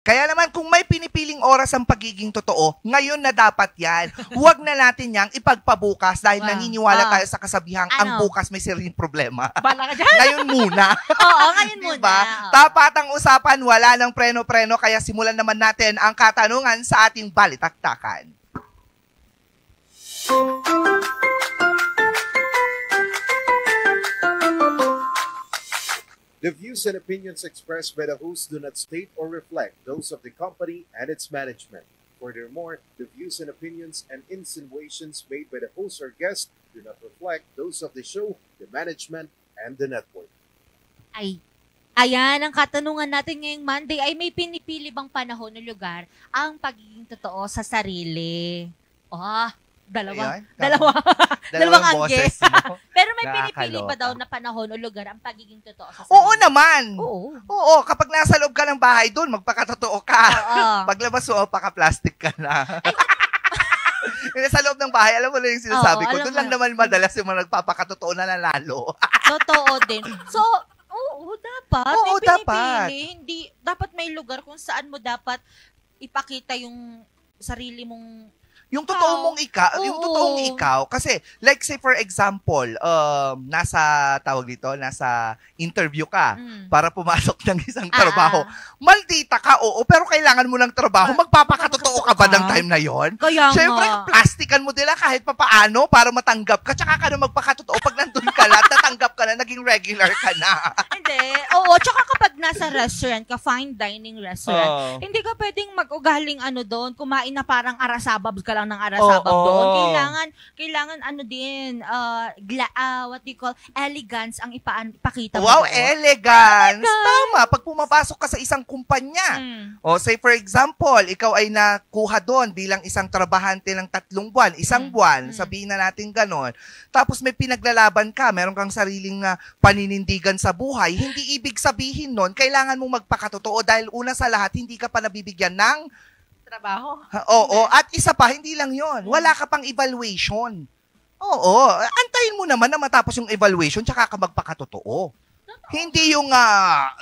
Kaya naman kung may pinipiling oras ang pagiging totoo, ngayon na dapat yan. Huwag na natin yang ipagpabukas dahil naniniwala tayo sa kasabihang ang bukas may sariling problema. Bala ka dyan. Ngayon muna. Oo, ngayon muna. Diba? Tapat ang usapan, wala ng preno-preno, kaya simulan naman natin ang katanungan sa ating balitaktakan. The views and opinions expressed by the host do not state or reflect those of the company and its management. Furthermore, the views and opinions and insinuations made by the host or guest do not reflect those of the show, the management, and the network. Ayan, ang katanungan natin ngayong Monday ay may pinipili bang panahon o lugar ang pagiging totoo sa sarili? Dalawang angge. Pero may pinipili ba daw na panahon o lugar ang pagiging totoo sa sarili? Oo naman. Oo. Kapag nasa loob ka ng bahay doon, magpakatotoo ka. Paglabas mo, paka-plastic ka na. Sa loob ng bahay, alam mo na yung sinasabi ko. Doon lang naman madalas yung mga nagpapakatotoo na nanalo. Totoo din. So, dapat. Oo, may dapat. Hindi, dapat may lugar kung saan mo dapat ipakita yung sarili mong Yung totoong ikaw, kasi like say for example, nasa interview ka para pumasok ng isang trabaho. Maldita ka, pero kailangan mo ng trabaho. Magpapakatotoo ka ba ng time na yon? Siyempre, plastikan mo nila kahit papaano para matanggap ka. Tsaka ka na magpakatotoo. Pag nandun ka lahat, natanggap ka na, naging regular ka na. Hindi. Tsaka kapag nasa restaurant ka, fine dining restaurant, hindi ka pwedeng mag-ugaling doon, kumain na parang arasabab ka lang ng arasabab doon. Kailangan what do you call, elegance ang ipakita mo. Wow, elegance! Tama, pag pumapasok ka sa isang kumpanya. Say for example, ikaw ay nakuha doon bilang isang trabahante ng 3 buwan, 1 buwan, sabihin na natin ganon. Tapos may pinaglalaban ka, meron kang sariling paninindigan sa buhay, hindi ibig sabihin nun, kailangan mong magpakatotoo dahil una sa lahat, hindi ka pa nabibigyan ng trabaho. At isa pa, hindi lang yon. Wala ka pang evaluation. Antayin mo naman na matapos yung evaluation, tsaka ka magpakatotoo. Hindi yung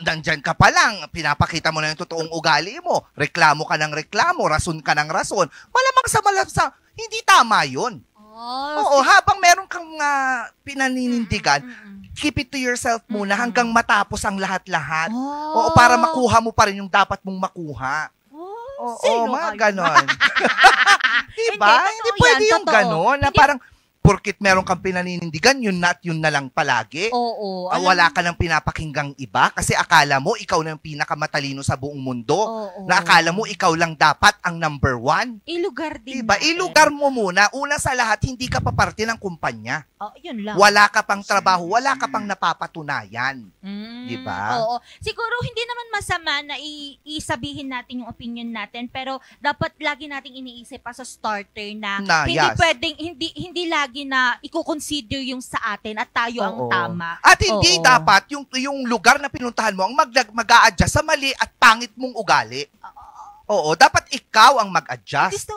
nandyan ka pa lang, pinapakita mo na yung totoong ugali mo, reklamo ka ng reklamo, rason ka ng rason. Malamang sa hindi tama yun. Habang meron kang pinaninindigan, keep it to yourself muna hanggang matapos ang lahat-lahat. Para makuha mo pa rin yung dapat mong makuha. Mga ganon. Diba? Hindi pwede yung ganon. Na parang, porkit meron kang pinaninindigan, yun na lang palagi. Wala ka nang pinapakinggang iba kasi akala mo ikaw na yung pinakamatalino sa buong mundo. Na akala mo ikaw lang dapat ang number 1. Ilugar din diba? natin. Ilugar mo muna. Una sa lahat, hindi ka pa parte ng kumpanya. Yun lang. Wala ka pang trabaho, wala ka pang napapatunayan. Diba? Siguro hindi naman masama na isabihin natin yung opinion natin, pero dapat lagi nating iniisip pa sa starter na hindi pwedeng, hindi lagi na i-consider yung sa atin at tayo ang tama. At hindi dapat yung lugar na pinuntahan mo ang mag-a-adjust sa mali at pangit mong ugali. Dapat ikaw ang mag-adjust.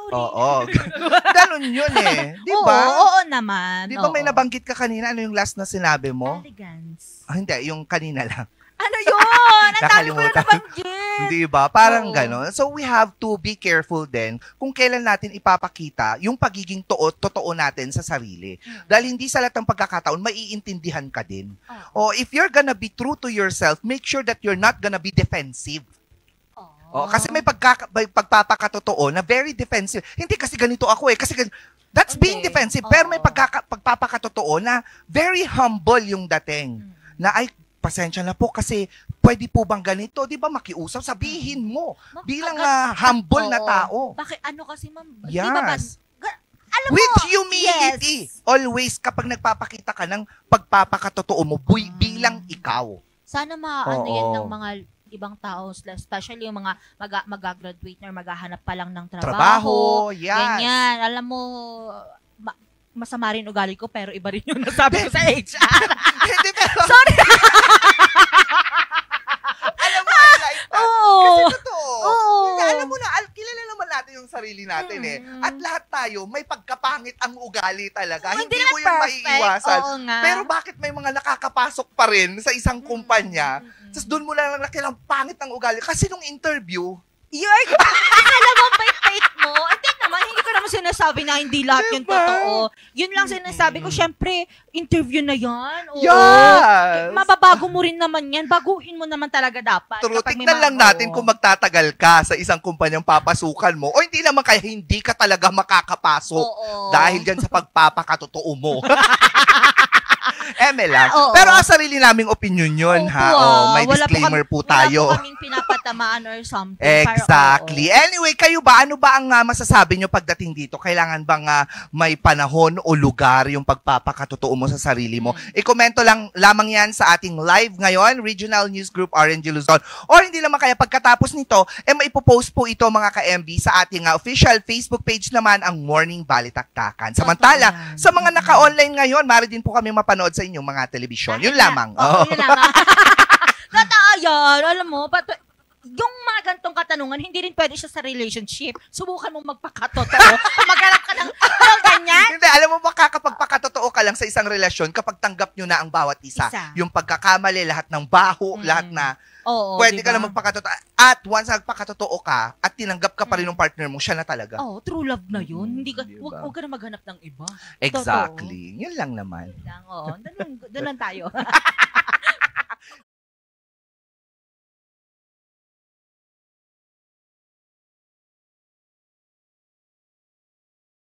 Ganon yun eh. Di ba? Oo naman. Di ba may nabanggit ka kanina? Ano yung last na sinabi mo? Elegance. Hindi, yung kanina lang. Ano yun? Ang dami ko na nabanggit. Di ba? Parang ganon. So we have to be careful din kung kailan natin ipapakita yung pagiging totoo natin sa sarili. Dahil hindi sa lahat ng pagkakataon, maiintindihan ka din. If you're gonna be true to yourself, make sure that you're not gonna be defensive. Kasi may pagpapakatotoo na very defensive. Hindi kasi ganito ako kasi that's being defensive. Pero may pagpapakatotoo na very humble yung dating. Na pasensya na po kasi pwede po bang ganito? Di ba makiusap? Sabihin mo bilang humble na tao. Bakit kasi ma'am? Yes. Alam mo, with humility. Yes. Always kapag nagpapakita ka ng pagpapakatotoo mo bilang ikaw. Sana yan ng mga ibang tao, especially yung mga mag-graduate na or maghahanap pa lang ng trabaho. Yes. Ganyan. Alam mo, masama rin ugali ko pero iba rin yung nasabi ko sa HR. Sorry! Alam mo, I like that. Kasi totoo. Alam mo na, kilala naman natin yung sarili natin At lahat tayo, may pagkapangit ang ugali talaga. Hindi mo yung maiiwasan. Pero bakit may mga nakakapasok pa rin sa isang kumpanya, tapos doon mo lang nakilang pangit ang ugali? Kasi nung interview, Akala mo bait-bait mo? Hindi naman, hindi ko naman sinasabi na hindi lahat yung totoo. Yun lang sinasabi ko, syempre, interview na yan. Oo. Yes! Mababago mo rin naman yan. Baguhin mo naman talaga dapat. True, kapag may tignan lang mga- natin kung magtatagal ka sa isang kumpanyang papasukan mo o hindi naman kaya hindi ka talaga makakapasok Oo. dahil dyan sa pagpapakatotoo mo. Lang. Oo. Pero ang sarili naming opinion yun, Opo, ha? Oh, may wala po disclaimer po tayo. Wala po kaming pinapatamaan or something. Exactly. Anyway, kayo ba? Ano ba ang masasabi nyo pagdating dito? Kailangan bang may panahon o lugar yung pagpapakatotoo mo sa sarili mo? I-komento lang lamang yan sa ating live ngayon, Regional News Group RNG Luzon. Or hindi naman kaya pagkatapos nito, maipopost po ito mga ka-MB sa ating official Facebook page naman, ang Morning Balitaktakan. Samantala, sa mga naka-online ngayon, maaari din po kami mapanood sa inyong mga telebisyon. Yun lamang. Oo, yun lamang. Totoo yun. Alam mo, yung mga gantong katanungan, hindi rin pwede siya sa relationship. Subukan mong magpakatotoo. Maghanap ka ng ganyan. Hindi, alam mo ba, kakapagpakatotoo ka lang sa isang relasyon kapag tanggap nyo na ang bawat isa. Yung pagkakamali, lahat ng baho, lahat na pwede ka lang magpakatotoo. At once nagpakatotoo ka at tinanggap ka pa rin ng partner mo, siya na talaga. True love na yun. Hindi ka, Diba? wag ka na maghanap ng iba. Exactly. Yun lang naman. Oo, doon lang tayo.